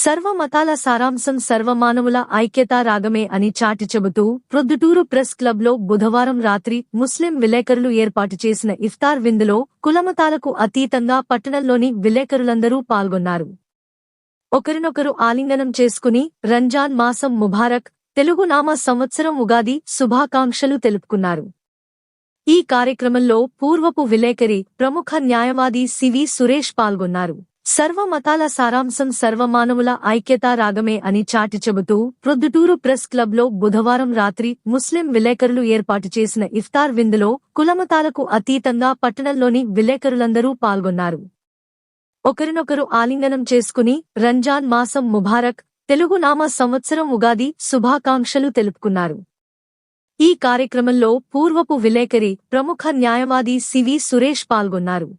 సర్వమతాల సారాంశం సర్వమానవుల ఐక్యతా రాగమే అని చాటి చెబుతూ ప్రొద్దుటూరు ప్రెస్ క్లబ్లో బుధవారం రాత్రి ముస్లిం విలేకరులు ఏర్పాటు చేసిన ఇఫ్తార్ విందులో కులమతాలకు అతీతంగా పట్టణంలోని విలేకరులందరూ పాల్గొన్నారు. ఒకరినొకరు ఆలింగనం చేసుకుని రంజాన్ మాసం ముబారక్, తెలుగు నామ సంవత్సరం ఉగాది శుభాకాంక్షలు తెలుపుకున్నారు. ఈ కార్యక్రమంలో పూర్వపు విలేకరి, ప్రముఖ న్యాయవాది సివి సురేష్ పాల్గొన్నారు. సర్వమతాల సారాంశం సర్వమానవుల ఐక్యతా రాగమే అని చాటి చెబుతూ ప్రొద్దుటూరు ప్రెస్ క్లబ్లో బుధవారం రాత్రి ముస్లిం విలేకరులు ఏర్పాటు చేసిన ఇఫ్తార్ విందులో కులమతాలకు అతీతంగా పట్టణంలోని విలేకరులందరూ పాల్గొన్నారు. ఒకరినొకరు ఆలింగనం చేసుకుని రంజాన్ మాసం ముబారక్, తెలుగు నామ సంవత్సరం ఉగాది శుభాకాంక్షలు తెలుపుకున్నారు. ఈ కార్యక్రమంలో పూర్వపు విలేకరి, ప్రముఖ న్యాయవాది సివి సురేష్ పాల్గొన్నారు.